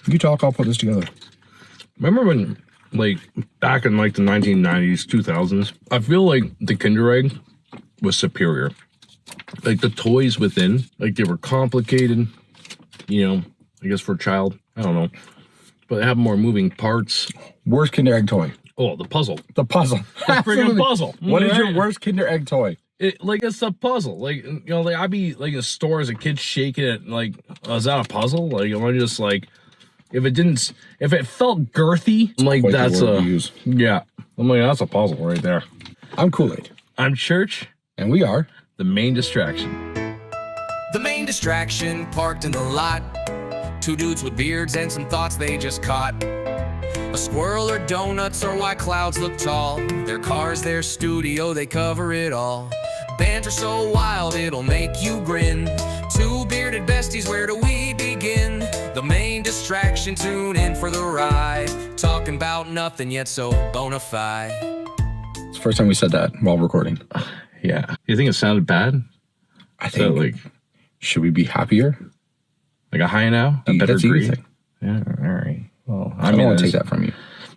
You talk, I'll put this together. Remember when, like, back in, like, the 1990s, 2000s, I feel like the Kinder Egg was superior. Like, the toys within, like, they were complicated, you know, I guess for a child. I don't know. But they have more moving parts. Worst Kinder Egg toy? Oh, the puzzle. The puzzle. The freaking puzzle. What is your worst Kinder Egg toy? It's a puzzle. Like, you know, like, I'd be, like, in a store as a kid shaking it, like, oh, is that a puzzle? Like, am I just, like... If it felt girthy, I'm like, that's yeah. I'm like, that's a puzzle right there. I'm Kool-Aid. I'm Church. And we are the main distraction. The main distraction, parked in the lot. Two dudes with beards and some thoughts they just caught. A squirrel or donuts or why clouds look tall. Their cars, their studio, they cover it all. Banter so wild it'll make you grin. Two bearded besties, where do we begin? The main distraction, tune in for the ride. Talking about nothing yet so bona fide. It's the first time we said that while recording. Yeah. You think it sounded bad? I think, like, should we be happier? Like a high now? A better agree? Yeah, all right. Well, I don't want to take that from you.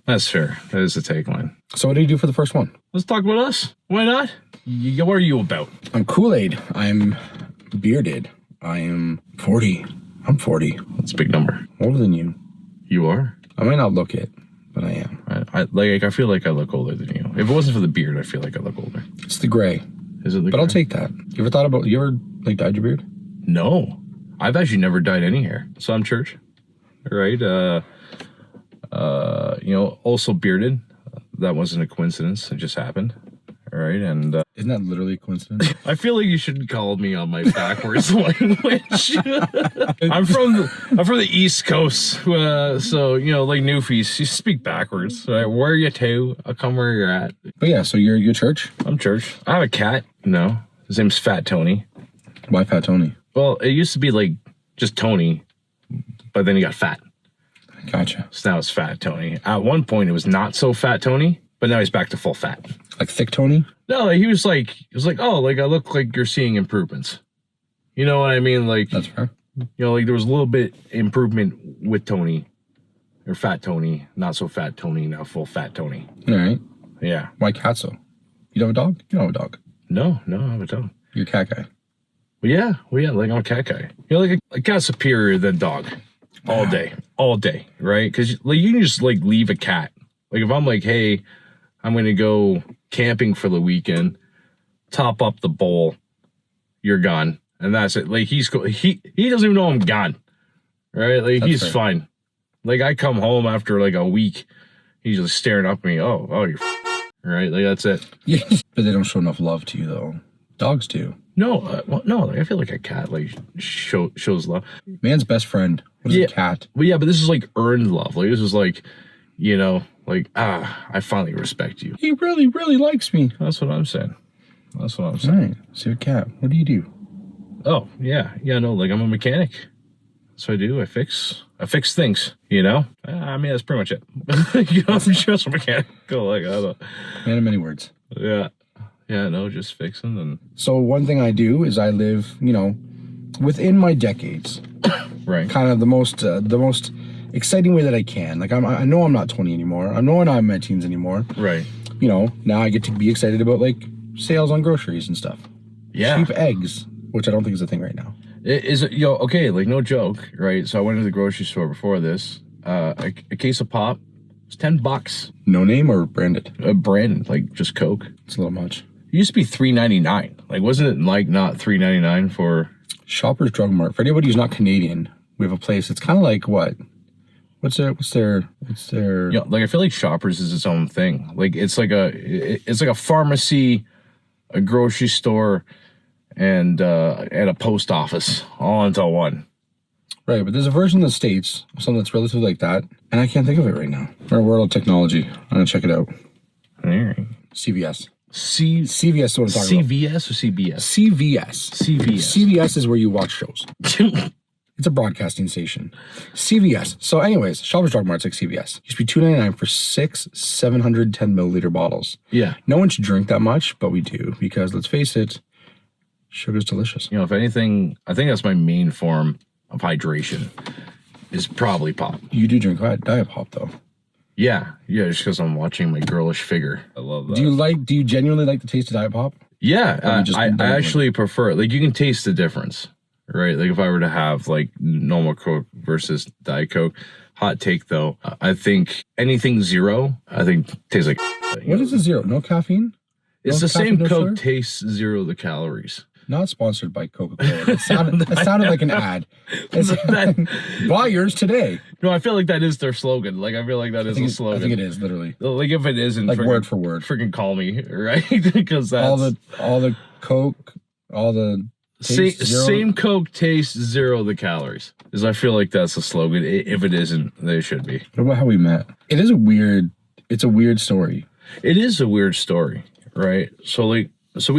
That's fair. That is the tagline. So what do you do for the first one? Let's talk about us. Why not? What are you about? I'm Kool-Aid. I'm bearded. I am 40. I'm 40. That's a big number. Older than you. You are? I might not look it, but I am. I feel like I look older than you. If it wasn't for the beard, I feel like I look older. It's the gray. Is it the gray? But I'll take that. You ever like dyed your beard? No. I've actually never dyed any hair. So I'm Church. Right? You know, also bearded. That wasn't a coincidence. It just happened. All right, and isn't that literally a coincidence? I feel like you should call me on my backwards language. I'm from the East Coast, so you know, like Newfies, you speak backwards. Right? Where are you to? I'll come where you're at. But yeah, so you're Church. I'm Church. I have a cat. No, his name's Fat Tony. Why Fat Tony? Well, it used to be like just Tony, but then he got fat. Gotcha. So now it's Fat Tony. At one point, it was not so Fat Tony, but now he's back to full fat. Like Thick Tony? No, he was like, oh, like I look like you're seeing improvements. You know what I mean? Like, that's fair. You know, like there was a little bit improvement with Tony, or Fat Tony, not so Fat Tony, now full Fat Tony. All right. Yeah. Why Catso? You don't have a dog? You don't have a dog. No, I have a dog. You're a cat guy. Well, yeah, like I'm a cat guy. You know, like a cat's superior than dog. All day, right? Because like you can just like leave a cat. Like if I'm like, hey, I'm gonna go camping for the weekend, top up the bowl, you're gone, and that's it. Like he doesn't even know I'm gone, right? Like that's he's fair. Fine. Like I come home after like a week, he's just staring up at me. Oh, you're right. Like that's it. Yeah, but they don't show enough love to you though. Dogs do. No, no. Like, I feel like a cat like shows love. Man's best friend. What is a cat? Well, yeah, but this is like earned love. Like this is like, you know, like I finally respect you. He really, really likes me. That's what I'm saying. All right. So a cat. What do you do? Oh yeah. No, like I'm a mechanic. That's what I do. I fix things. You know. I mean that's pretty much it. You know, I'm just a mechanic. Like I don't. Man of many words. Yeah. Yeah, no, just fixing them. So one thing I do is I live, you know, within my decades. Right. Kind of the most exciting way that I can. Like I know I'm not 20 anymore. I know I'm not in my teens anymore. Right. You know, now I get to be excited about like sales on groceries and stuff. Yeah. Cheap eggs, which I don't think is a thing right now. Is it, okay, like no joke, right? So I went to the grocery store before this. A case of pop was $10. No name or branded? Branded, like just Coke. It's a little much. It used to be $3.99. Like, wasn't it like not $3.99 for Shoppers Drug Mart? For anybody who's not Canadian, we have a place. It's kind of like what? What's their? Yeah, like I feel like Shoppers is its own thing. Like it's like a pharmacy, a grocery store, and a post office all into one. Right, but there's a version in the States, something that's relatively like that, and I can't think of it right now. Our World of Technology. I'm gonna check it out. All right. CVS. CVS is what I'm talking about. CVS or CBS? CVS. CVS is where you watch shows. It's a broadcasting station. CVS. So anyways, Shoppers Drug Mart's like CVS. Used to be $2.99 for 710 milliliter bottles. Yeah. No one should drink that much, but we do because let's face it, sugar's delicious. You know, if anything, I think that's my main form of hydration is probably pop. You do drink Diet Pop though. Yeah, just because I'm watching my girlish figure. I love that. Do you genuinely like the taste of Diet Pop? Yeah, I actually prefer it. Like, you can taste the difference, right? Like, if I were to have like normal Coke versus Diet Coke. Hot take though, I think anything zero, I think tastes like. What is a zero? No caffeine? It's No the same no Coke sugar? tastes, zero the calories. Not sponsored by Coca-Cola. It sounded like an ad. Buy yours today. No, I feel like that is their slogan. Like, I feel like that is a slogan. I think it is literally. Like, if it isn't, like word for word. Freaking call me, right? Because that's all the Coke, all the same Coke tastes, zero the calories. Is I feel like that's the slogan. If it isn't, they should be. What about how we met? It's a weird story. It is a weird story, right? So we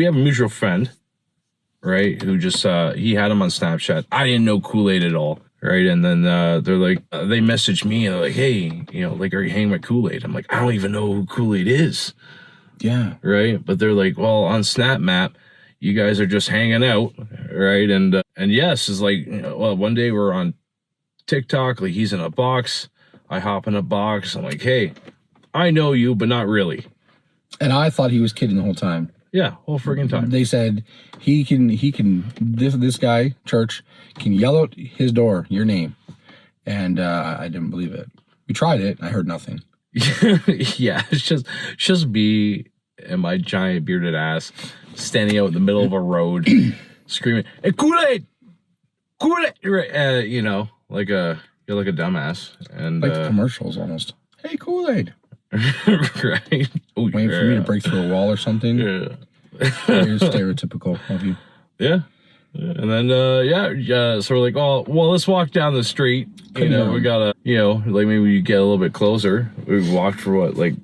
have a mutual friend, right? Who just he had him on Snapchat. I didn't know Kool-Aid at all, right? And then they're like, they messaged me and they're like, hey, like, are you hanging with Kool-Aid? I'm like, I don't even know who Kool-Aid is. Yeah. Right. But they're like, well, on Snap Map, you guys are just hanging out, right? And yes, is like, well, one day we're on TikTok, like, he's in a box. I hop in a box. I'm like, hey, I know you, but not really. And I thought he was kidding the whole time. Yeah, whole friggin' time. They said this guy, Church, can yell out his door, your name. And I didn't believe it. We tried it. I heard nothing. Yeah, it's just me and my giant bearded ass standing out in the middle of a road screaming, hey, Kool-Aid! Kool-Aid! Right, like you're like a dumbass. And like the commercials almost. Hey, Kool-Aid! Right? Oh, waiting for me to break through a wall or something. Yeah. Very stereotypical of you. Yeah. And then, so we're like, oh, well, let's walk down the street. We gotta, like, maybe we get a little bit closer. We walked for what, like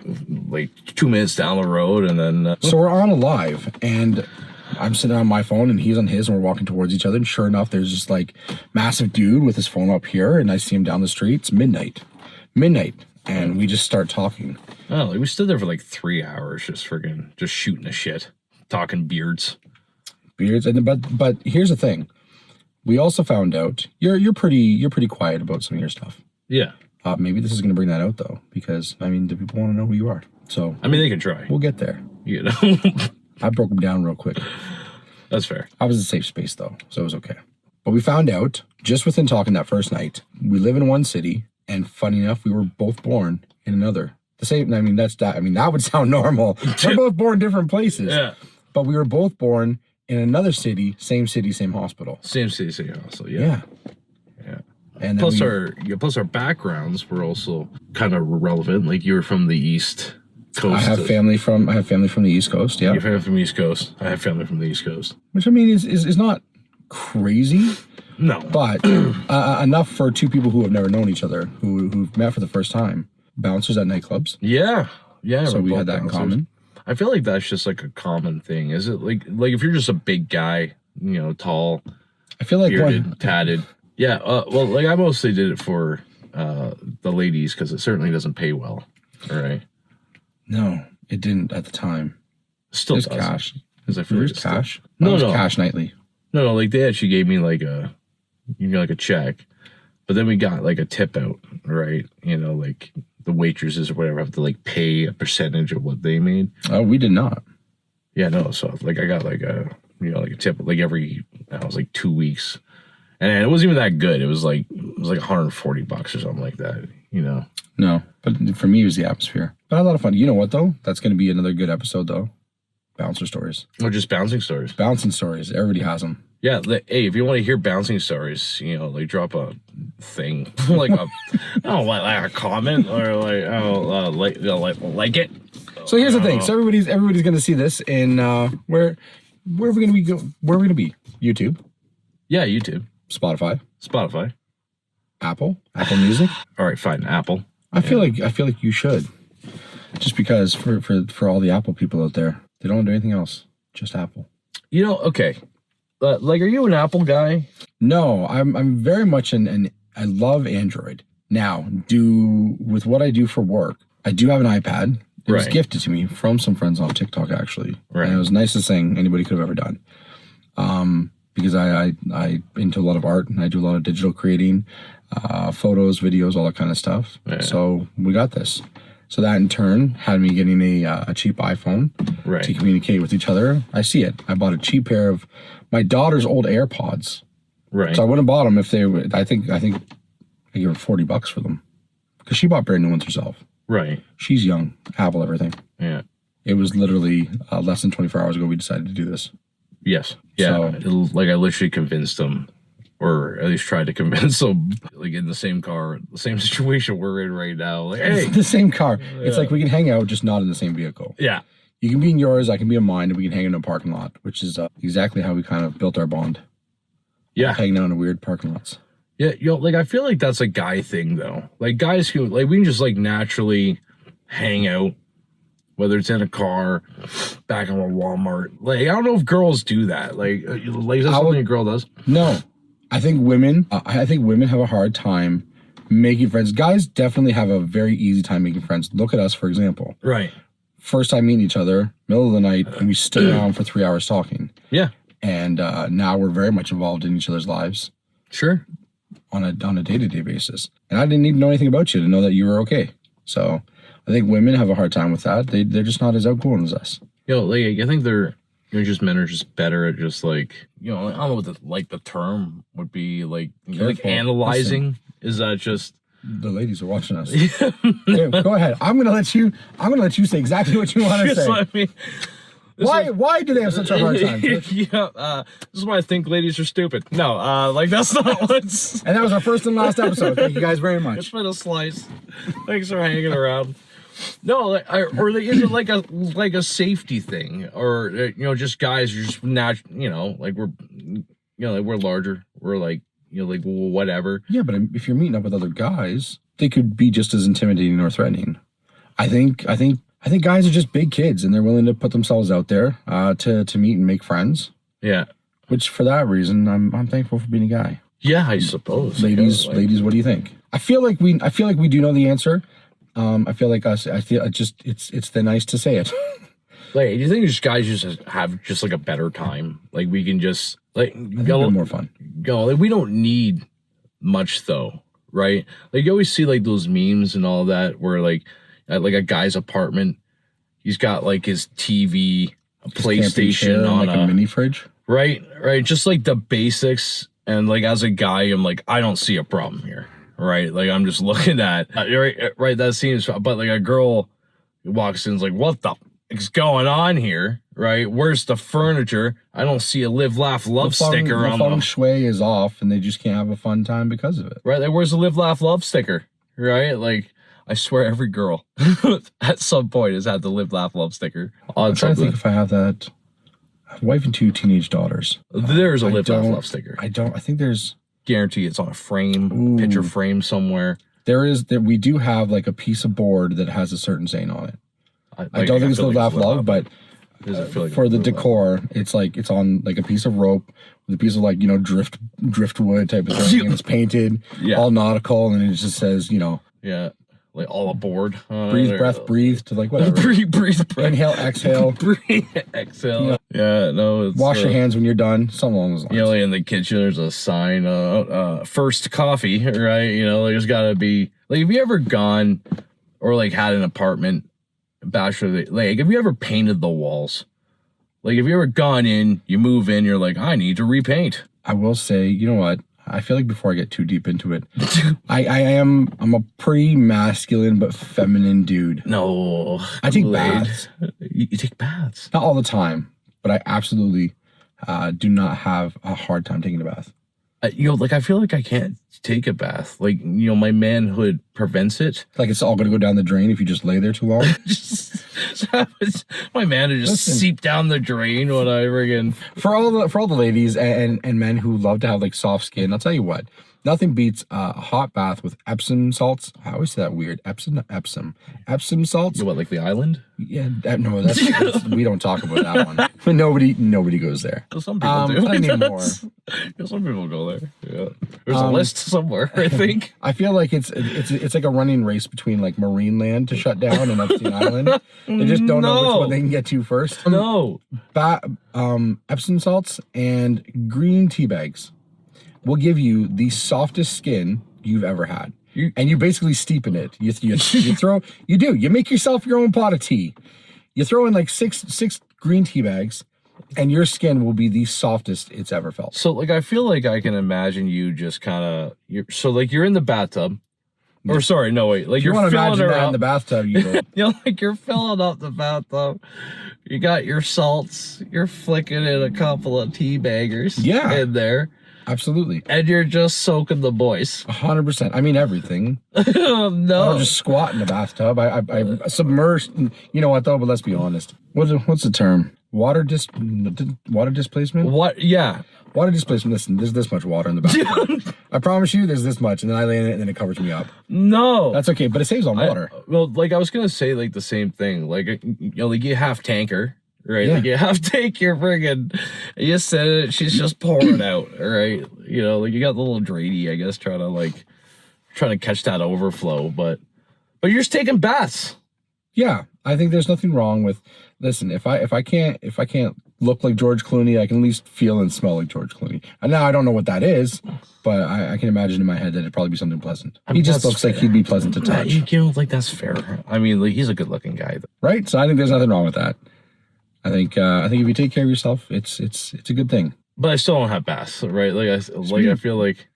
2 minutes down the road, and then. So we're on a live, and I'm sitting on my phone, and he's on his, and we're walking towards each other. And sure enough, there's this like massive dude with his phone up here, and I see him down the street. It's midnight, and we just start talking. Oh, like, we stood there for like 3 hours, just shooting the shit, talking beards. And but here's the thing, we also found out you're pretty quiet about some of your stuff. Yeah. Maybe this is going to bring that out though, because I mean, the people want to know who you are. So I mean, they can try. We'll get there. I broke them down real quick. That's fair. I was in a safe space though, so it was okay. But we found out just within talking that first night, we live in one city, and funny enough, we were both born in another. The same. I mean, that would sound normal. We're both born different places. Yeah. But we were both born in another city, same hospital. Same city, same hospital. Yeah. And plus our backgrounds were also kind of relevant. Like, you were from the East Coast. I have family from the East Coast. Yeah. You have family from the East Coast. I have family from the East Coast. Which I mean is not crazy. No. But enough for two people who have never known each other, who've met for the first time. Bouncers at nightclubs. Yeah. So we had that in common. I feel like that's just like a common thing. Is it like if you're just a big guy, tall, I feel like bearded, tatted. Yeah. Well, like, I mostly did it for the ladies, because it certainly doesn't pay well. All right. No, it didn't at the time. Still does. Cash. There's cash. No. Cash nightly. No. Like, they actually gave me like a check, but then we got like a tip out, right? Like, the waitresses or whatever have to like pay a percentage of what they made. Oh, we did not. Yeah, no. So like, I got like a like a tip like every, I was like 2 weeks, and it wasn't even that good. It was like $140 or something like that. No, but for me it was the atmosphere. But I had a lot of fun. You know what though? That's going to be another good episode though. Bouncer stories. Or just bouncing stories. Bouncing stories. Everybody has them. Yeah, hey, if you want to hear bouncing stories, like, drop a thing, like like a comment, or like it. So here's the thing. So everybody's gonna see this, and where are we gonna be? Where are we gonna be? YouTube. Yeah, YouTube. Spotify. Apple Music. All right, fine. Apple. I feel like you should, just because for all the Apple people out there, they don't do anything else, just Apple. Okay. Like, are you an Apple guy? No, I'm very much I love Android. Now, with what I do for work, I do have an iPad. It was gifted to me from some friends on TikTok, actually. Right. And it was the nicest thing anybody could have ever done. Because I into a lot of art, and I do a lot of digital creating. photos, videos, all that kind of stuff. Yeah. So we got this. So that in turn had me getting a cheap iPhone to communicate with each other. I see it. I bought a cheap pair of my daughter's old AirPods. Right. So I wouldn't have bought them if they were. I think I gave her $40 for them because she bought brand new ones herself. Right. She's young. Apple everything. Yeah. It was literally less than 24 hours ago we decided to do this. Yes. Yeah. So, like I literally convinced them, or at least tried to convince them, like in the same car, the same situation we're in right now. Like, hey, it's the same car. Yeah. It's like we can hang out, just not in the same vehicle. Yeah. You can be in yours, I can be in mine, and we can hang in a parking lot, which is exactly how we kind of built our bond. Yeah. Hanging out in weird parking lots. Yeah. Like I feel like that's a guy thing though. Like guys who like we can just like naturally hang out, whether it's in a car, back in a Walmart. Like I don't know if girls do that. Like is that something a girl does? No. I think women have a hard time making friends. Guys definitely have a very easy time making friends. Look at us, for example. Right. First time meeting each other, middle of the night, and we stood around for 3 hours talking. Yeah. And now we're very much involved in each other's lives. Sure. On a day-to-day basis. And I didn't need to know anything about you to know that you were okay. So I think women have a hard time with that. They're just not as outgoing as us. Like I think they're just men are just better at just like I don't know what the term would be like analyzing. Listen, is that just the ladies are watching us? Hey, go ahead. I'm gonna let you say exactly what you want to say. Let me, why do they have such a hard time? This is why I think ladies are stupid. No, like that's not what's. And that was our first and last episode. Thank you guys very much. It's been a slice. Thanks for hanging around. No, is it like a safety thing, or just guys are just not, like we're, like we're larger, we're like, like whatever. Yeah, but if you're meeting up with other guys, they could be just as intimidating or threatening. I think guys are just big kids, and they're willing to put themselves out there to meet and make friends. Yeah. Which for that reason, I'm thankful for being a guy. Yeah, I suppose. Ladies, what do you think? I feel like we do know the answer. I feel like us. I feel it's the nice to say it. Like, do you think just guys just have just like a better time? Like we can just like go more fun. Like we don't need much though, right? Like you always see like those memes and all that where like at like a guy's apartment, he's got like his TV, a PlayStation on like a mini fridge. Right. Just like the basics. And like as a guy, I'm like, I don't see a problem here. Right, like I'm just looking at right. That seems, but like a girl walks in, is like, "What the is going on here?" Right? Where's the furniture? I don't see a live, laugh, love sticker on the feng shui is off, and they just can't have a fun time because of it. Right? Like, where's the live, laugh, love sticker? Right? Like, I swear, every girl at some point has had the live, laugh, love sticker on I'm trying to think if I have that. I have a wife and 2 teenage daughters. There's a live, laugh, love sticker. I think there's. Guarantee it's on a frame, picture frame somewhere. We do have like a piece of board that has a certain saying on it. I don't think it's live, laugh, love, but for the decor, it's like it's on like a piece of rope with a piece of like driftwood type of thing, and it's painted all nautical, and it just says like all aboard. Breathe, breath, breathe to like whatever. breathe. Inhale, exhale. Breathe, exhale. Yeah, no. It's, wash your hands when you're done. Something along those lines. Like in the kitchen, there's a sign, first coffee, right? There's gotta be like, have you ever gone or like had an apartment, bachelor, like have you ever painted the walls? Like, have you ever gone in, you move in, you're like, I need to repaint. I will say, you know what? I feel like before I get too deep into it, I'm a pretty masculine but feminine dude. No, I take baths. You take baths? Not all the time, but I absolutely do not have a hard time taking a bath. Like I feel like I can't take a bath. Like, my manhood prevents it. Like it's all going to go down the drain if you just lay there too long. My manhood just seep down the drain when I friggin' for all the ladies and men who love to have like soft skin. I'll tell you what. Nothing beats a hot bath with Epsom salts. I always say that weird. Epsom salts. What, like the island? Yeah, no, that's we don't talk about that one. But nobody goes there. Well, some people do. Not anymore. Some people go there. Yeah, there's a list somewhere. I think. I feel like it's like a running race between like Marineland to shut down and Epstein Island. They just don't know which one they can get to first. No. Epsom salts and green tea bags will give you the softest skin you've ever had. And you basically steep in it. You make yourself your own pot of tea. You throw in like six green tea bags, and your skin will be the softest it's ever felt. So, like, I feel like I can imagine you just kind of, you're in the bathtub. Or sorry, no, wait. Like, you you're filling her up in the bathtub. You're filling up the bathtub. You got your salts. You're flicking in a couple of tea baggers in there. Absolutely. And you're just soaking the boys. 100%. I mean, everything. No. I'll just squat in the bathtub. I submerged. You know what, though? But let's be honest. What's the term? Water displacement? What? Yeah. Water displacement. Listen, there's this much water in the bathtub. I promise you there's this much. And then I lay in it and then it covers me up. No. That's okay. But it saves on water. I was going to say, like, the same thing. Like, like you half tanker. Right, like you have to take your friggin', you said it, she's just pouring out, right? Like you got the little Drady, I guess, trying to catch that overflow, but you're just taking baths. Yeah, I think there's nothing wrong with, listen, if I can't look like George Clooney, I can at least feel and smell like George Clooney. And now I don't know what that is, but I can imagine in my head that it'd probably be something pleasant. He just looks like he'd be pleasant to touch. Like that's fair. I mean, like he's a good looking guy. Right? So I think there's nothing wrong with that. I think if you take care of yourself, it's a good thing. But I still don't have baths, right? I feel like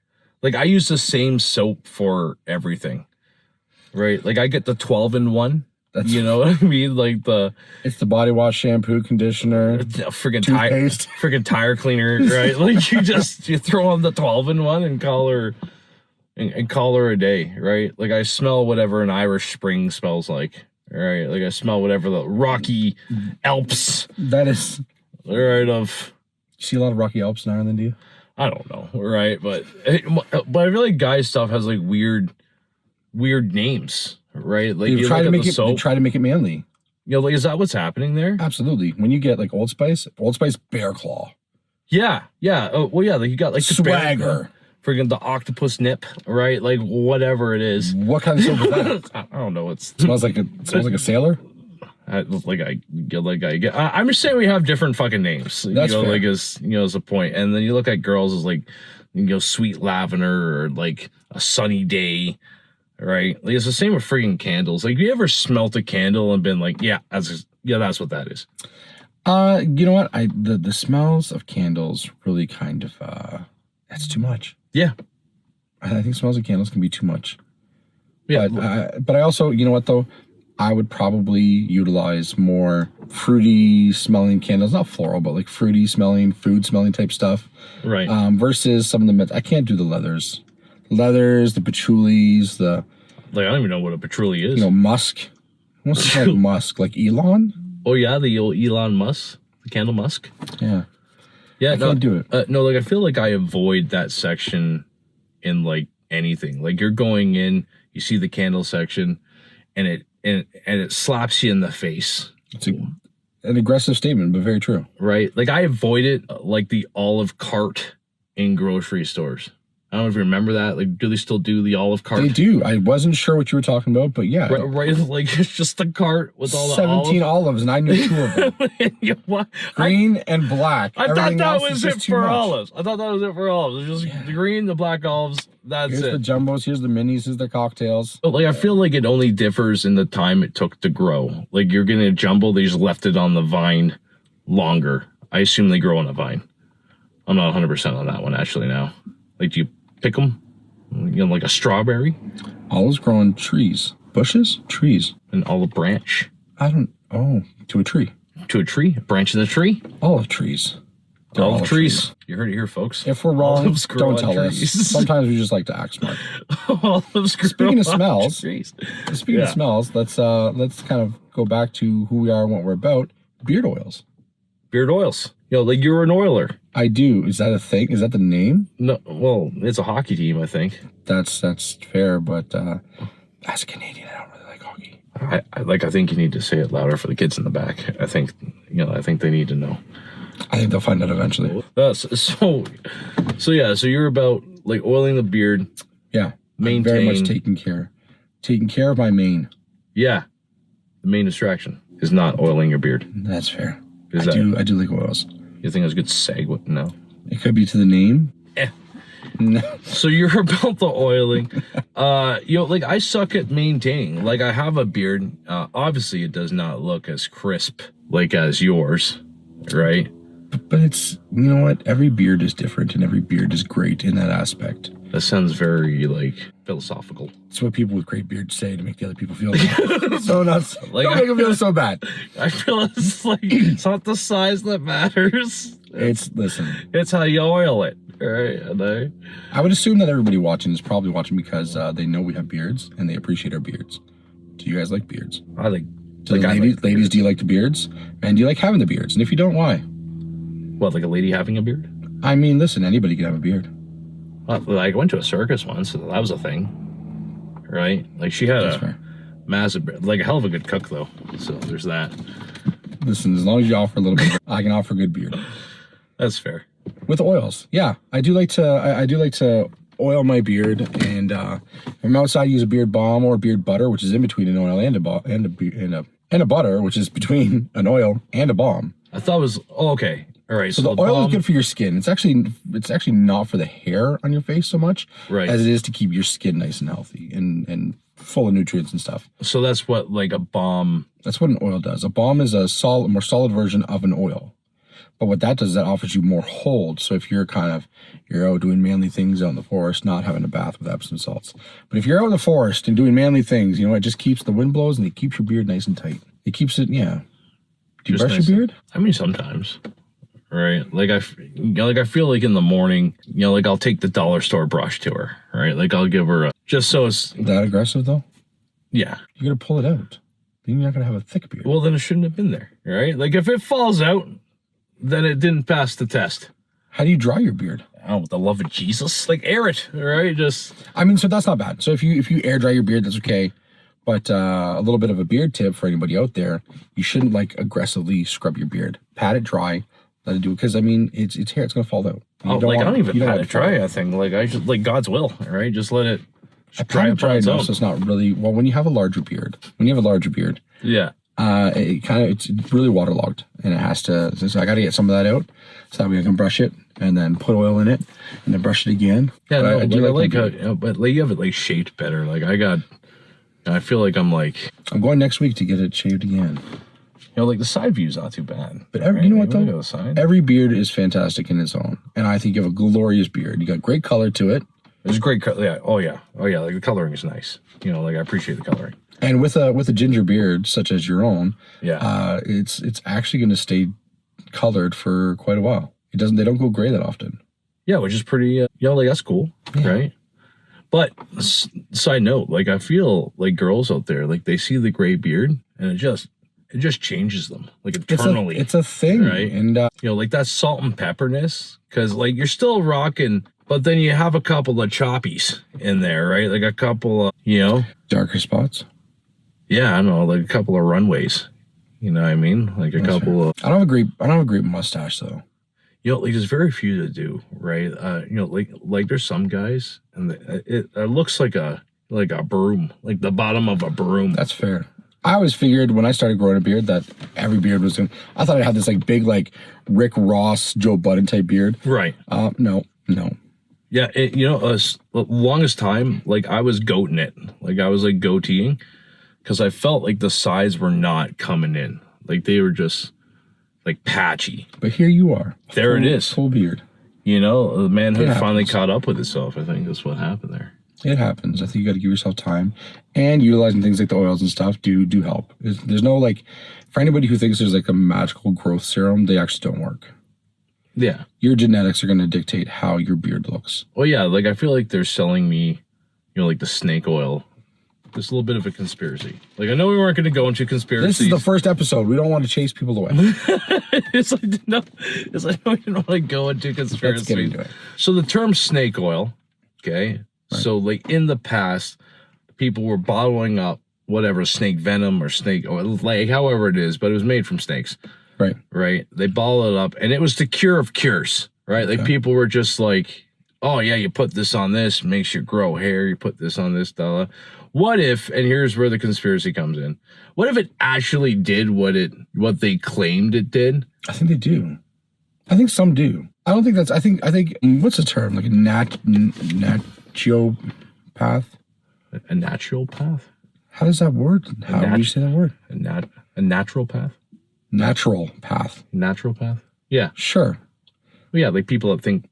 I use the same soap for everything, right? Like I get the 12-in-1. That's, you know what I mean? Like it's the body wash, shampoo, conditioner, freaking tire cleaner, right? Like you throw on the 12-in-1 and call her a day, right? Like I smell whatever an Irish Spring smells like. Right, like I smell whatever the Rocky Alps. That is right. You see a lot of Rocky Alps in Ireland, do you? I don't know, right? But I feel like guy stuff has like weird names, right? Like they try to make it manly. Like is that what's happening there? Absolutely. When you get like Old Spice Bear Claw. Yeah. Well, yeah. Like you got like Swagger. Friggin' the octopus nip, right? Like whatever it is. What kind of soap is that? I don't know. It smells like a sailor. I'm just saying we have different fucking names. That's fair. Like as a point. And then you look at girls as like sweet lavender or like a sunny day, right? Like it's the same with friggin' candles. Like you ever smelt a candle and been like, that's what that is. You know what? The smells of candles really kind of that's too much. Yeah. I think smells of candles can be too much. Yeah. But I also, you know what though? I would probably utilize more fruity smelling candles, not floral, but like fruity smelling, food smelling type stuff. Right. Versus some of the, I can't do the leathers, the patchoulis, like, I don't even know what a patchouli is. Musk. What's like musk? Like Elon? Oh yeah, the old Elon Musk, the candle musk. Yeah. Yeah, I can't do it. No, like I feel like I avoid that section in like anything. Like you're going in, you see the candle section, and it slaps you in the face. It's an aggressive statement, but very true. Right? Like I avoid it like the Olive Cart in grocery stores. I don't know if you remember that. Like, do they still do the Olive Cart? They do. I wasn't sure what you were talking about, but yeah. Right, like it's just the cart with all the 17 olives, and I knew 2 of them. Green and black. I thought that was it for olives. It's just the green, the black olives. Here's the jumbos, here's the minis, here's the cocktails. But like I feel like it only differs in the time it took to grow. Like you're getting a jumbo, they just left it on the vine longer. I assume they grow on a vine. I'm not 100% on that one actually now. Like, do you pick them? Like a strawberry? Olives grow on trees. Bushes? Trees. An olive branch? To a tree. To a tree? A branch in the tree? Olive trees. Olive trees. You heard it here, folks. If we're wrong, don't tell us. Sometimes we just like to act smart. Speaking of smells, let's kind of go back to who we are and what we're about. Beard oils. Beard oils. Like you're an oiler. I do. Is that a thing? Is that the name? No. Well, it's a hockey team, I think. That's fair, but as a Canadian, I don't really like hockey. I think you need to say it louder for the kids in the back. I think they need to know. I think they'll find out eventually. So you're about like oiling the beard. Yeah. Maintain. Very much taking care of my mane. Yeah. The main distraction is not oiling your beard. That's fair. I do like oils. You think it was a good segue? No. It could be to the name. No. So you're about the oiling. Like I suck at maintaining. Like I have a beard. Obviously, it does not look as crisp like as yours, right? But it's, you know what? Every beard is different and every beard is great in that aspect. That sounds very, like, philosophical. It's what people with great beards say to make the other people feel bad. So nuts. Like, Don't make them feel so bad. I feel it's like, it's not the size that matters. Listen. It's how you oil it, right? And I would assume that everybody watching is probably watching because they know we have beards and they appreciate our beards. Do you guys like beards? I like... So ladies, do you like the beards? And do you like having the beards? And if you don't, why? What, like a lady having a beard? I mean, listen, anybody can have a beard. Like, I went to a circus once, so that was a thing, right? Like, she had a massive beard. Like, a hell of a good cook, though. So, there's that. Listen, as long as you offer a little bit, I can offer good beard. That's fair. With oils, yeah. I do like to, I do like to oil my beard, and if I'm outside, use a beard balm or a beard butter, which is in between an oil and a butter, which is between an oil and a balm. I thought it was... Oh, okay. All right, so the oil is good for your skin. It's actually not for the hair on your face so much as it is to keep your skin nice and healthy and full of nutrients and stuff. So that's what like a balm. That's what an oil does. A balm is a more solid version of an oil. But what that does is that offers you more hold. So if you're out doing manly things out in the forest, not having a bath with Epsom salts. But if you're out in the forest and doing manly things, you know, it just keeps the wind blows and it keeps your beard nice and tight. It keeps it, yeah. Do you brush your beard? I mean, sometimes. Right, like I feel like in the morning, you know, like I'll take the dollar store brush to her, right? Like I'll give her just so it's that aggressive though. Yeah, you gotta pull it out. Then you're not gonna have a thick beard. Well, then it shouldn't have been there, right? Like if it falls out, then it didn't pass the test. How do you dry your beard? Oh, with the love of Jesus, like air it, right? I mean, so that's not bad. So if you air dry your beard, that's okay. But a little bit of a beard tip for anybody out there: you shouldn't like aggressively scrub your beard. Pat it dry. Let it do it, because I mean it's hair, it's gonna fall out. I don't even pat it dry. I think like I just like God's will, right? Just let it dry up on its own. So it's not really when you have a larger beard. Yeah. It's really waterlogged, and it has to. So I got to get some of that out, so that way I can brush it and then put oil in it, and then brush it again. Yeah, but I do like how, but like you have it like shaped better. Like I feel like I'm going next week to get it shaved again. You know, like the side view's not too bad. But you know what though? Every beard is fantastic in its own. And I think you have a glorious beard. You got great color to it. There's great color. Yeah. Oh yeah. Like the coloring is nice. You know, like I appreciate the coloring. And with a ginger beard such as your own, yeah, it's actually going to stay colored for quite a while. They don't go gray that often. Yeah, which is pretty. Like that's cool, right? But side note, like I feel like girls out there, like they see the gray beard and it just changes them like eternally. It's a thing, right? And like that salt and pepperness, because like you're still rocking, but then you have a couple of choppies in there, right? Like a couple of darker spots. Yeah, I don't know, like a couple of runways. You know what I mean? Like a couple of. I don't have a great mustache though. Like there's very few that do, right? Like there's some guys, and it looks like a broom, like the bottom of a broom. That's fair. I always figured when I started growing a beard that every beard was going. I thought I had this like big like Rick Ross, Joe Budden type beard. Right. No. Yeah, longest time, like I was goating it, like I was like goateeing, because I felt like the sides were not coming in, like they were just like patchy. But here you are. There it is. Full beard. The manhood finally caught up with itself. I think that's what happened there. It happens. I think you got to give yourself time, and utilizing things like the oils and stuff do help. There's no like, for anybody who thinks there's like a magical growth serum, they actually don't work. Yeah. Your genetics are going to dictate how your beard looks. Oh yeah, like I feel like they're selling me, like the snake oil. It's a little bit of a conspiracy. Like I know we weren't going to go into conspiracies. This is the first episode. We don't want to chase people away. It's like no, we don't want to go into conspiracies. Let's get into it. So the term snake oil, okay. Right. So like in the past, people were bottling up whatever snake venom or snake oil, like however it is, but it was made from snakes. Right. Right. They bottled it up, and it was the cure of cures. Right. Like people were just like, oh yeah, you put this on this, makes you grow hair. You put this on this, blah. What if? And here's where the conspiracy comes in. What if it actually did what they claimed it did? I think they do. I think some do. I don't think that's. I think. What's the term? Like a naturopath. A natural path. How does that word? How do you say that word? A natural path. Natural path. Natural path. Yeah. Sure. Well, yeah, like people that think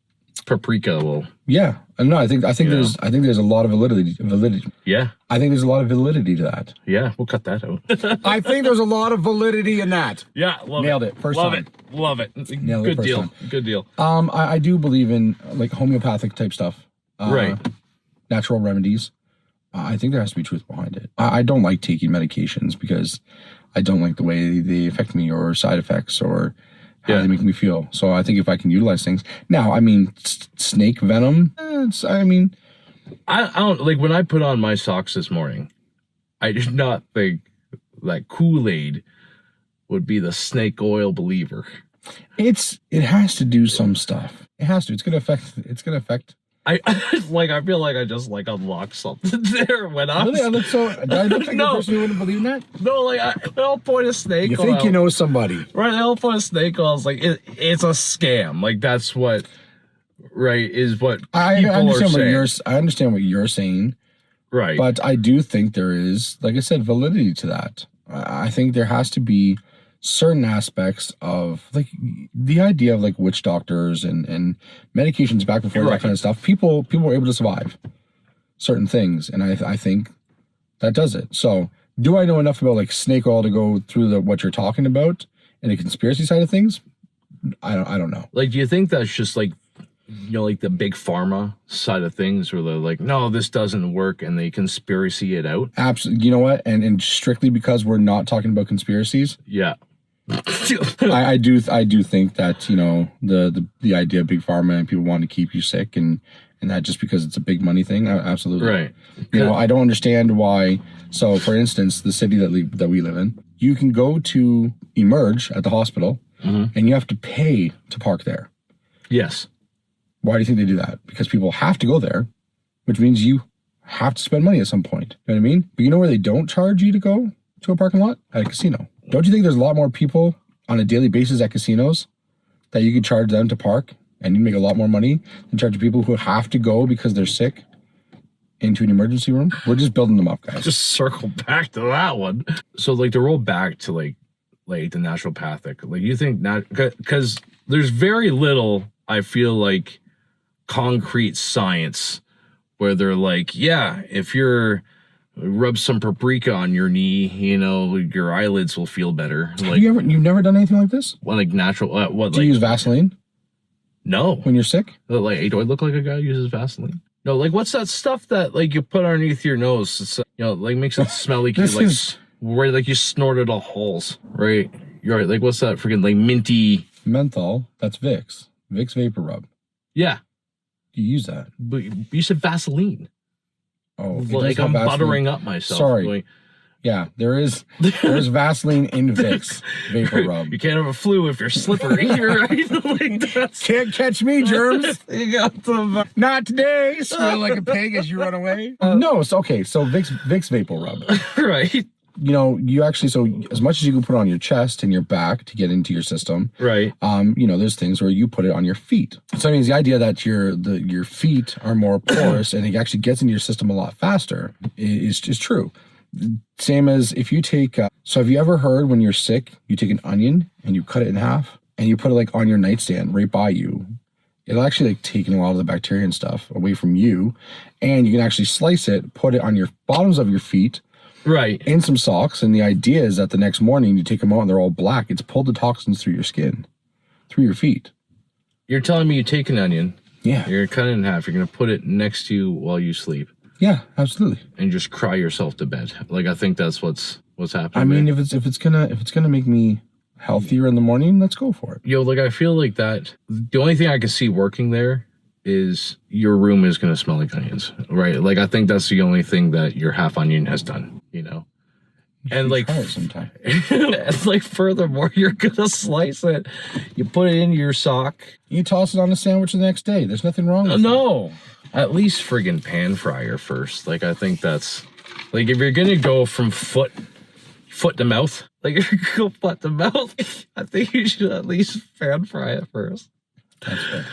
paprika will. Yeah. No, I think there's a lot of validity. Yeah. I think there's a lot of validity to that. Yeah, we'll cut that out. I think there's a lot of validity in that. Yeah, Nailed it. First love time. Love it. Nailed it Good first deal. time. Good deal. I do believe in like homeopathic type stuff. Right. Natural remedies. I think there has to be truth behind it. I don't like taking medications because I don't like the way they affect me or side effects or how they make me feel. So I think if I can utilize things. Now, I mean, snake venom, I don't, like when I put on my socks this morning, I did not think that Kool-Aid would be the snake oil believer. it has to do some stuff. It has to. It's going to affect. I feel like I just like unlocked something there when I was. Really? I look like a person who wouldn't believe in that? No, like they'll point a snake. You think you know somebody. Right, they'll point a snake on. It's like it's a scam. Like that's what, right, is what I understand are saying. I understand what you're saying. Right. But I do think there is, like I said, validity to that. I think there has to be certain aspects of like the idea of like witch doctors and medications back before that kind of stuff. People were able to survive certain things, and I think that does it. So do I know enough about like snake oil to go through what you're talking about and the conspiracy side of things? I don't know. Like, do you think that's just like, you know, like the big pharma side of things where they're like, no, this doesn't work, and they conspiracy it out? Absolutely. You know what? And strictly because we're not talking about conspiracies. Yeah. I do think that, you know, the idea of big pharma and people want to keep you sick and that just because it's a big money thing. Absolutely. Right. You know, I don't understand why. So for instance, the city that we live in, you can go to Emerge at the hospital and you have to pay to park there. Yes. Why do you think they do that? Because people have to go there, which means you have to spend money at some point. You know what I mean? But you know where they don't charge you to go to a parking lot? At a casino. Don't you think there's a lot more people on a daily basis at casinos that you could charge them to park and you make a lot more money than charge people who have to go because they're sick into an emergency room? We're just building them up, guys. Just circle back to that one. So like to roll back to like the naturopathic, like you think not, because there's very little, I feel like, concrete science where they're like, yeah, if you're rub some paprika on your knee, you know, your eyelids will feel better. Like, you've never done anything like this? Well, like natural, what? Do you use Vaseline? No. When you're sick? Like, hey, do I look like a guy who uses Vaseline? No, like what's that stuff that like you put underneath your nose? It's, you know, like makes it smell like you like where like you snorted all holes, right? You're right. Like what's that freaking like minty menthol? That's Vicks. Vicks Vapor Rub. Yeah. You use that. But you said Vaseline. Oh, like I'm buttering up myself. Sorry. Going, yeah, there's Vaseline in Vicks Vapor Rub. You can't have a flu if you're slippery, right? Like can't catch me, germs. You got the not today. Smell like a pig as you run away. No, it's okay. So Vicks Vapor Rub. Right. You know, you actually, so as much as you can put it on your chest and your back to get into your system, right? You know, there's things where you put it on your feet. So I mean, the idea that your feet are more porous and it actually gets into your system a lot faster is true. Same as if you take. So have you ever heard when you're sick, you take an onion and you cut it in half and you put it like on your nightstand right by you? It'll actually like take a lot of the bacteria and stuff away from you, and you can actually slice it, put it on your bottoms of your feet. Right. In some socks, and the idea is that the next morning you take them out and they're all black. It's pulled the toxins through your skin, through your feet. You're telling me you take an onion. Yeah. You're gonna cut it in half. You're gonna put it next to you while you sleep. Yeah, absolutely. And just cry yourself to bed. Like I think that's what's happening. I mean, if it's gonna make me healthier in the morning, let's go for it. Yo, like I feel like that. The only thing I can see working there is your room is gonna smell like onions, right? Like I think that's the only thing that your half onion has done. You know, and like, try it sometime. And like, furthermore, you're gonna slice it. You put it in your sock. You toss it on a sandwich the next day. There's nothing wrong with no. At least friggin' pan fryer first. Like I think that's like if you're gonna go from foot foot to mouth. Like, if you go foot to mouth, I think you should at least pan fry it first. That's fair.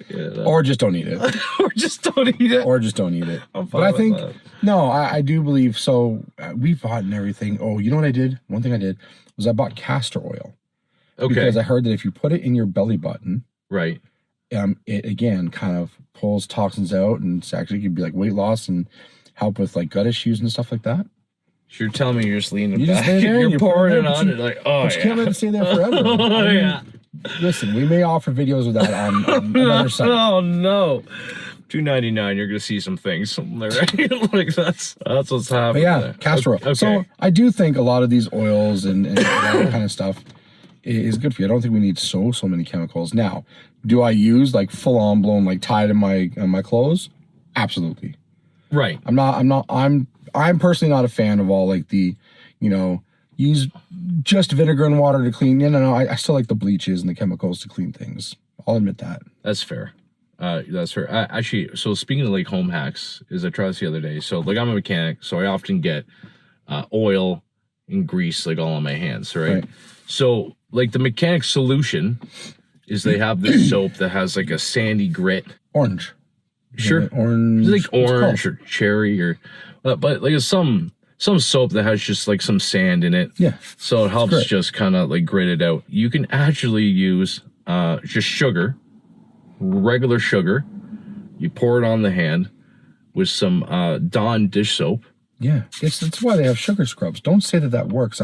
You know? Or just don't eat it. Or just don't eat it. Or just don't eat it. I'm But I fine think, with that. no, I do believe, so we've bought and everything. Oh, you know what I did? One thing I did was I bought castor oil. Okay. Because I heard that if you put it in your belly button, Right. it again kind of pulls toxins out, and it's actually could be like weight loss and help with like gut issues and stuff like that. So you're telling me you're just leaning You back just lay there and you're you put pouring it it there, on but it like, oh, But you can't let it stay there forever. Oh, I mean, yeah. Listen, we may offer videos of that on another site. Oh, no. $2.99, you're gonna see some things somewhere, right? Like that's what's happening. But yeah, there. castor oil. Okay. So I do think a lot of these oils and all that kind of stuff is good for you. I don't think we need so many chemicals. Now, do I use like full on blown like tied in my clothes? Absolutely. Right. I'm personally not a fan of all like the, use just vinegar and water to clean. No. I still like the bleaches and the chemicals to clean things. I'll admit that. That's fair. That's fair. Actually, so speaking of like home hacks, is I tried this the other day. So like I'm a mechanic, so I often get oil and grease like all on my hands, right? So like the mechanic solution is they have this soap that has like a sandy grit. Orange. Sure. Orange. It's like orange or cherry or, but like it's some soap that has just like some sand in it. Yeah. So it helps great. just kind of like grit it out. You can actually use just sugar, regular sugar. You pour it on the hand with some Dawn dish soap. Yeah, that's why they have sugar scrubs. Don't say that works.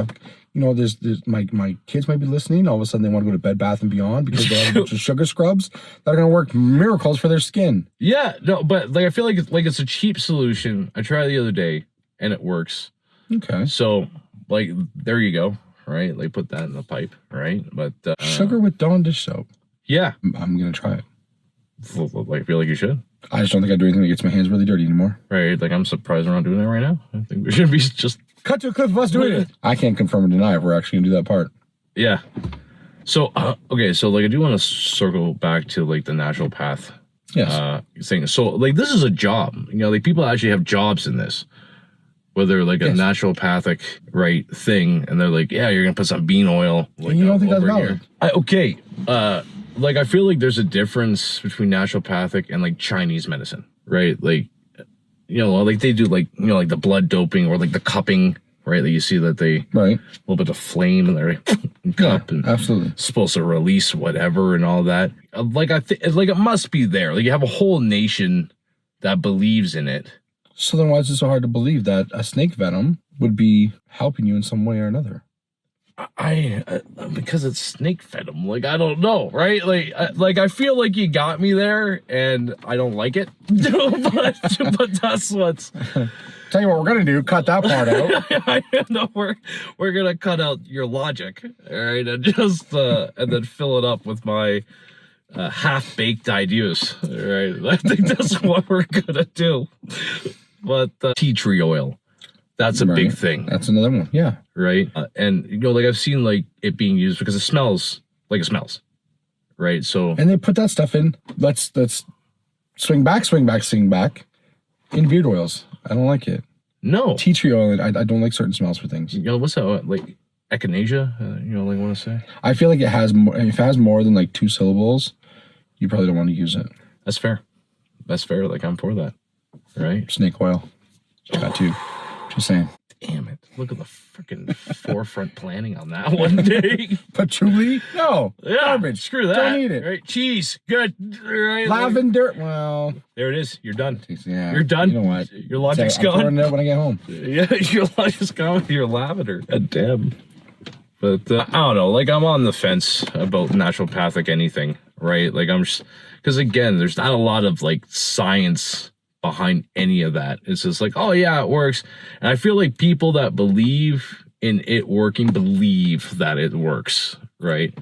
There's my kids might be listening. All of a sudden, they want to go to Bed Bath and Beyond because they have a bunch of sugar scrubs that are going to work miracles for their skin. Yeah, no, but like I feel like it's a cheap solution. I tried it the other day and it works. Okay. So like there you go, right? Like put that in the pipe, right? But Sugar with Dawn dish soap. Yeah, I'm gonna try it. Like I feel like you should. I just don't think I do anything that gets my hands really dirty anymore. Right, like I'm surprised we're not doing that right now. I think we should be just Cut to a clip of us doing it. I can't confirm or deny if we're actually gonna do that part. yeah. So okay, so like I do want to circle back to like the natural path Yes. thing. So like this is a job. Like people actually have jobs in this. Whether like a naturopathic right thing, and they're like, yeah, you're gonna put some bean oil. Like, And you don't think that's over valid? here. Like I feel like there's a difference between naturopathic and like Chinese medicine, right? Like, like they do like like the blood doping or like the cupping, right? That you see that they Right. a little bit of flame and they're cup and Absolutely. supposed to release whatever and all that. Like like it must be there. Like you have a whole nation that believes in it. So then why is it so hard to believe that a snake venom would be helping you in some way or another? Because it's snake venom. Like I don't know, right? Like I feel like you got me there, and I don't like it. but that's what's. Tell you what we're gonna do, cut that part out. I know we're gonna cut out your logic, all right, and just and then fill it up with my half-baked ideas, all right. I think that's what we're gonna do. But tea tree oil, that's a big thing. That's another one. Yeah. Right. And like I've seen like it being used because it smells like it smells. Right. So And they put that stuff in. Let's swing back in beard oils. I don't like it. no. Tea tree oil, I don't like certain smells for things. What's that like echinacea? Like want to say? I feel like it has more, if it has more than like 2 syllables, you probably don't want to use it. That's fair. That's fair. Like I'm for that. Right. Snake oil. Got 2. Just saying. Damn it. Look at the freaking forefront planning on that one day. Patchouli? No. Yeah, Garbage. screw that. Don't eat it. Right. Cheese. Good. Right. Lavender. Well, There it is. You're done. yeah. You're done. You know what? Your logic's I'm pouring gone. it out when I get home. Yeah, your logic's gone with your lavender. God damn. But I don't know. Like I'm on the fence about naturopathic anything, right? Like I'm just because again, there's not a lot of like science behind any of that. It's just like, oh yeah, it works. And I feel like people that believe in it working believe that it works, right?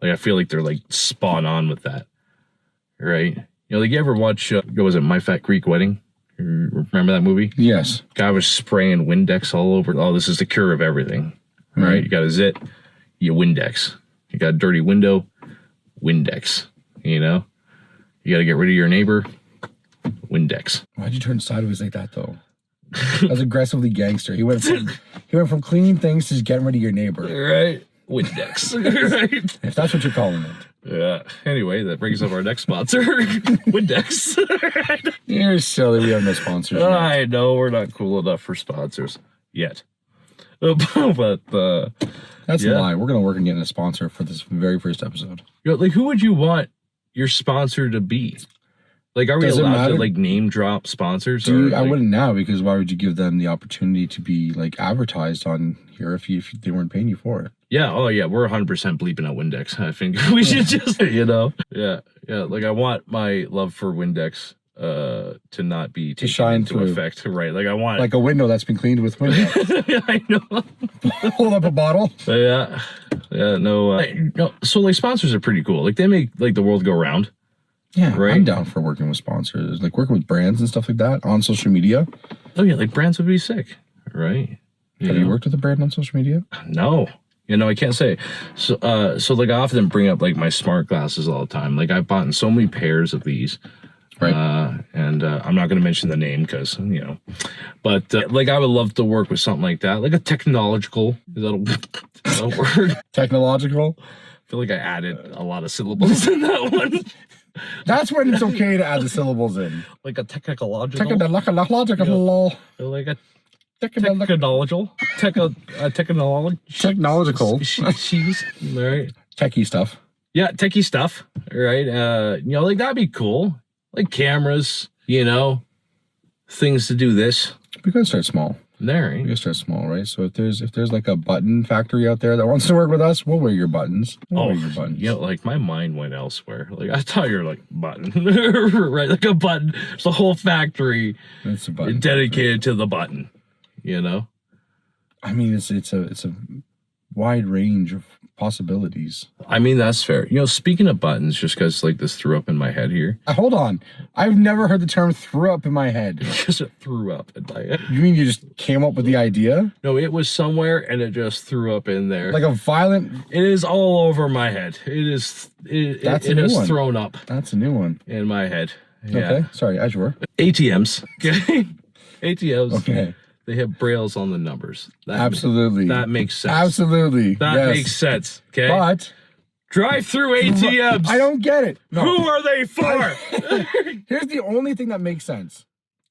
Like I feel like they're like spot on with that, right? Like you ever watch, what was it, My Fat Greek Wedding? You remember that movie? Yes. Guy was spraying Windex all over. Oh, this is the cure of everything, right? You got a zit, you Windex. You got a dirty window, Windex. You got to get rid of your neighbor, Windex. Why'd you turn sideways like that, though? That's aggressively gangster. He went from cleaning things to just getting rid of your neighbor. Right. Windex. Right. If that's what you're calling it. Yeah. Anyway, that brings up our next sponsor, Windex. You're silly. We have no sponsors. Yet. I know we're not cool enough for sponsors yet. But that's a lie. We're gonna work on getting a sponsor for this very first episode. Like, who would you want your sponsor to be? Like, are we allowed to like name drop sponsors? Dude, I wouldn't now, because why would you give them the opportunity to be like advertised on here if they weren't paying you for it? Yeah. Oh, yeah. We're 100% bleeping out Windex. I think we should just, Yeah. Like, I want my love for Windex to not be taken shine into through. effect. Right. Like, I want like a window that's been cleaned with Windex. Yeah, I know. Hold up a bottle. Yeah. No. So like sponsors are pretty cool. Like, they make like the world go round. Yeah, right? I'm down for working with sponsors, like working with brands and stuff like that on social media. Oh yeah, like brands would be sick, right? Have you worked with a brand on social media? No. I can't say. So like I often bring up like my smart glasses all the time. Like I've bought so many pairs of these. Right. And I'm not going to mention the name because, but like I would love to work with something like that. Like a technological, is that a word? Technological? I feel like I added a lot of syllables in that one. That's when it's okay to add the syllables in. Like a technological. Technological. Like a technological. Technological. She's right. Techie stuff. Yeah, techie stuff. Right. Like that'd be cool. Like cameras, things to do this. We gotta start small. There. We gotta start small, right? So if there's like a button factory out there that wants to work with us, we'll wear your buttons. Wear your buttons. Yeah, like my mind went elsewhere. Like I thought you were like button. Right, like a button. It's a whole factory It's a button dedicated to the button. I mean, it's a wide range of possibilities. I mean, that's fair. Speaking of buttons, just because like this threw up in my head here. Hold on. I've never heard the term threw up in my head. Because it threw up in my head. You mean you just came up with the idea? No, it was somewhere and it just threw up in there. Like a violent... It is all over my head. It is... It has thrown up. That's a new one. In my head. Yeah. Okay. Sorry, as you were. ATMs. Okay. ATMs. Okay. They have brails on the numbers. Absolutely. That makes sense. Absolutely. That makes sense. Okay. But drive-through ATMs. I don't get it. No. Who are they for? Here's the only thing that makes sense.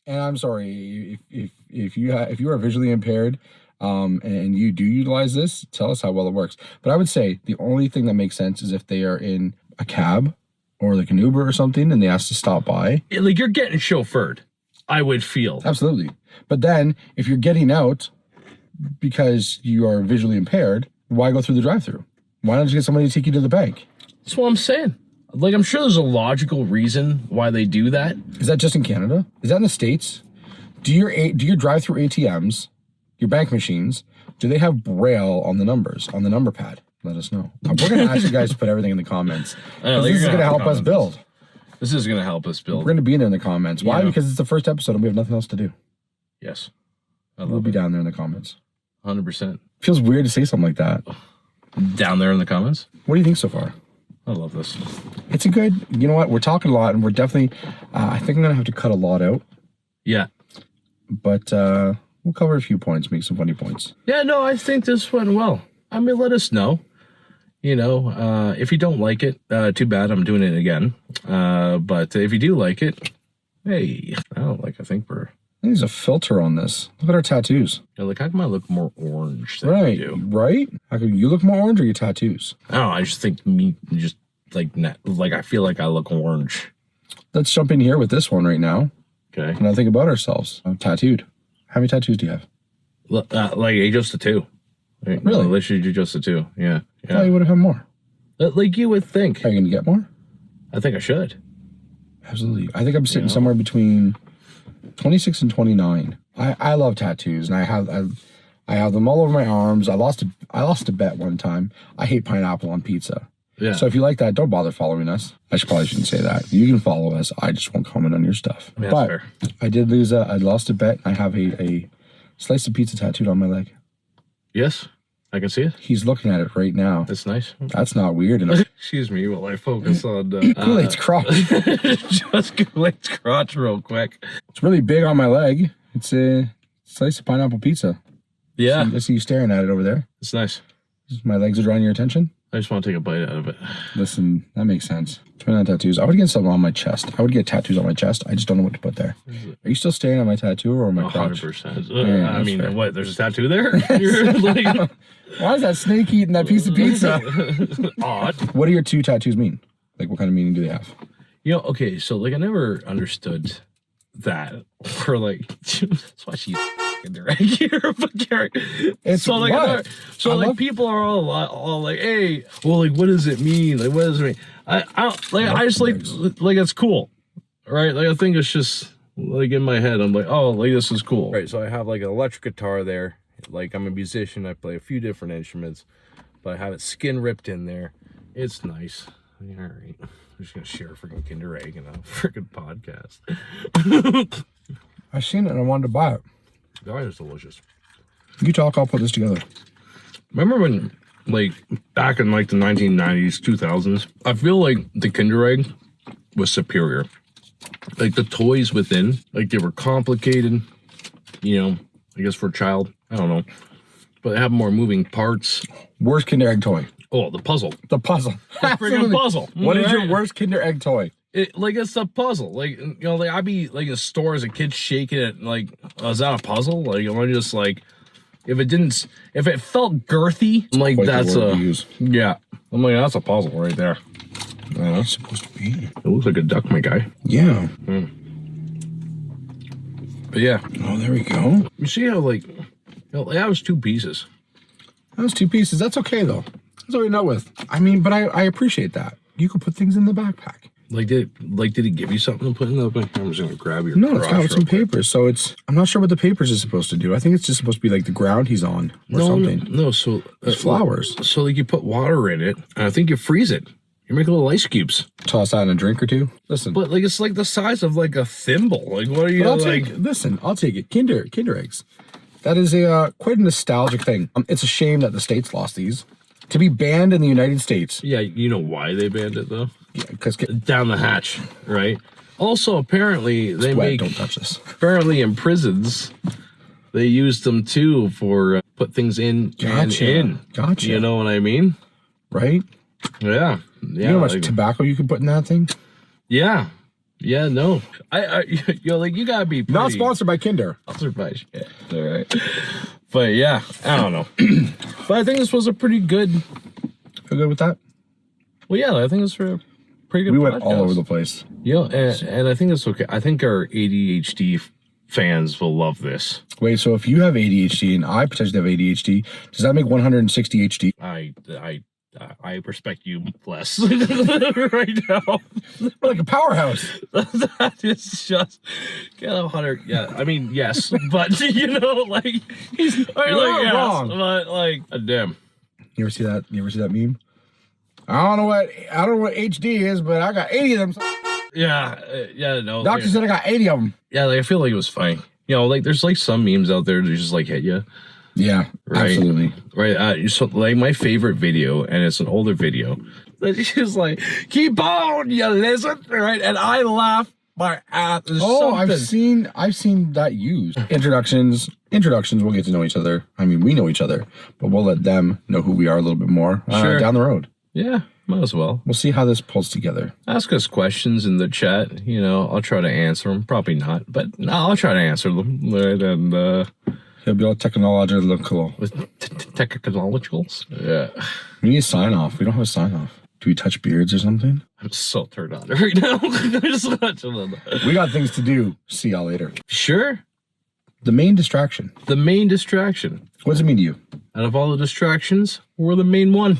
And I'm sorry if you are visually impaired, and you do utilize this, tell us how well it works. But I would say the only thing that makes sense is if they are in a cab or like an Uber or something, and they ask to stop by. Like you're getting chauffeured. I would feel. Absolutely. But then if you're getting out because you are visually impaired, why go through the drive-thru? Why don't you get somebody to take you to the bank? That's what I'm saying. Like, I'm sure there's a logical reason why they do that. Is that just in Canada? Is that in the States? Do your drive-thru ATMs, your bank machines, do they have braille on the numbers, on the number pad? Let us know. We're going to ask you guys to put everything in the comments. This is going to help us build. This is going to help us build. We're going to be in there in the comments. Why? Because it's the first episode and we have nothing else to do. Yes. We'll be down there in the comments. 100%. Feels weird to say something like that. Down there in the comments? What do you think so far? I love this. It's a good, you know what? We're talking a lot and we're definitely, I think I'm going to have to cut a lot out. Yeah. But we'll cover a few points, make some funny points. Yeah, no, I think this went well. I mean, let us know. If you don't like it, too bad, I'm doing it again. But if you do like it, hey, I think there's a filter on this. Look at our tattoos. How come I look more orange than you do? Right? How come you look more orange or your tattoos? I don't know. I just think I feel like I look orange. Let's jump in here with this one right now. Okay. And I think about ourselves. I'm tattooed. How many tattoos do you have? Just the 2. Really? Literally just the 2. Yeah. I thought you would have had more. Like you would think. Are you going to get more? I think I should. Absolutely. I think I'm sitting somewhere between 26 and 29. I love tattoos, and I have them all over my arms. I lost a bet one time. I hate pineapple on pizza. Yeah. So if you like that, don't bother following us. Probably shouldn't say that. You can follow us. I just won't comment on your stuff. Yeah, but fair. I lost a bet. I have a slice of pizza tattooed on my leg. Yes, I can see it. He's looking at it right now. That's nice. That's not weird enough. Excuse me while I focus on Kool-Aid's crotch. Just Kool-Aid's crotch real quick. It's really big on my leg. It's Slice of pineapple pizza. Yeah. I see you staring at it over there. It's nice. My legs are drawing your attention. I just want to take a bite out of it. Listen, that makes sense. 29 tattoos. I would get something on my chest. I would get tattoos on my chest. I just don't know what to put there. Are you still staring at my tattoo or my crotch? 100%. Yeah, I mean, fair. what? There's a tattoo there? You're like, Why is that snake eating that piece of pizza? odd. What do your 2 tattoos mean? Like, what kind of meaning do they have? You know, okay, so like I never understood that. For like, that's why she's direct here. It's so like, what? People are all like, hey, well, like, what does it mean? Like, what does it mean? I just like it's cool, right? Like, I think it's just like in my head, I'm like, oh, like this is cool, right? So I have like an electric guitar there. Like, I'm a musician. I play a few different instruments, but I have it skin ripped in there. It's nice. All right. I'm just gonna share a freaking Kinder Egg in a freaking podcast. I seen it and I wanted to buy it. God, it's delicious. You talk, I'll put this together. Remember when, like, back in like the 1990s, 2000s, I feel like the Kinder Egg was superior. Like the toys within, like they were complicated, you know, I guess for a child, I don't know, but they have more moving parts. Worst Kinder Egg toy. Oh, the puzzle. The puzzle. The freaking puzzle. What is your worst Kinder Egg toy? It's a puzzle. Like, you know, like I'd be like in a store as a kid shaking it, and like, oh, is that a puzzle? Like, am I just like, if it felt girthy, I'm like, Quite the that's word to use. yeah. I'm like, that's a puzzle right there. Oh, that's supposed to be. It looks like a duck, my guy. Yeah. But yeah. Oh, there we go. You see how, like, you know, that was 2 pieces. That was 2 pieces. That's okay, though. That's what we know with. I mean, but I appreciate that. You could put things in the backpack. Like, did he give you something to put in the backpack? I'm just going to grab your No, it's got crotch some real quick. papers. So I'm not sure what the papers is supposed to do. I think it's just supposed to be like the ground he's on or something. No, so... It's flowers. So, like, you put water in it, and I think you freeze it. You make little ice cubes. Toss that in a drink or 2. Listen. But, like, it's like the size of, like, a thimble. Like, what are you, like... Listen, I'll take it. Kinder Eggs. That is a quite a nostalgic thing. It's a shame that the States lost these. To be banned in the United States. Yeah, you know why they banned it, though? Yeah, because... Down the hatch, right? Also, apparently, they make... Don't touch this. Apparently, in prisons, they used them, too, for put things in and in. Gotcha. You know what I mean? Right? Yeah. You know how much tobacco you can put in that thing? Yeah. Yeah, no. You're like, you gotta be pretty... Not sponsored by Kinder. Sponsored by shit. All right. But yeah, I don't know. But I think this was a pretty good... Feel good with that? Well, yeah, I think it's a pretty good We podcast. went all over the place. Yeah, and I think it's okay. I think our ADHD fans will love this. Wait, so if you have ADHD and I potentially have ADHD, does that make 160 HD? I respect you less right now. We're like a powerhouse. That is just get 100. Yeah, I mean, yes, but you know, like he's You're not yes, wrong. but like, damn. You ever see that? You ever see that meme? I don't know what HD is, but I got 80 of them. Yeah, no. Doctor said I got 80 of them. Yeah, like I feel like it was funny. You know, like there's like some memes out there that just like hit you. Yeah, right? Absolutely. Right. So like my favorite video, and it's an older video. She's like, "Keep on, you lizard!" Right, and I laugh my ass. Oh, something. I've seen that used. Introductions. We'll get to know each other. I mean, we know each other, but we'll let them know who we are a little bit more down the road. Yeah, might as well. We'll see how this pulls together. Ask us questions in the chat. You know, I'll try to answer them. Probably not, but no, I'll try to answer them. Right, and he'll be all technological. With technologicals. Yeah. We need a sign off. We don't have a sign off. Do we touch beards or something? I'm so turned on right now. I'm just watching them. We got things to do. See y'all later. Sure. The main distraction. The main distraction. What does it mean to you? Out of all the distractions, we're the main one.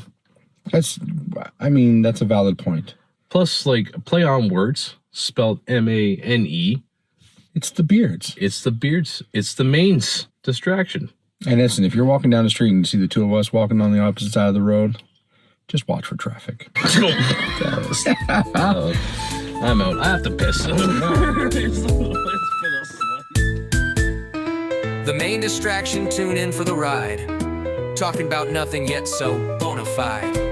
That's a valid point. Plus, like, play on words, spelled M-A-N-E. It's the beards. It's the beards. It's the mains distraction. And listen, if you're walking down the street and you see the 2 of us walking on the opposite side of the road, just watch for traffic. I'm out. I have to piss. The main distraction, tune in for the ride. Talking about nothing yet so bona fide.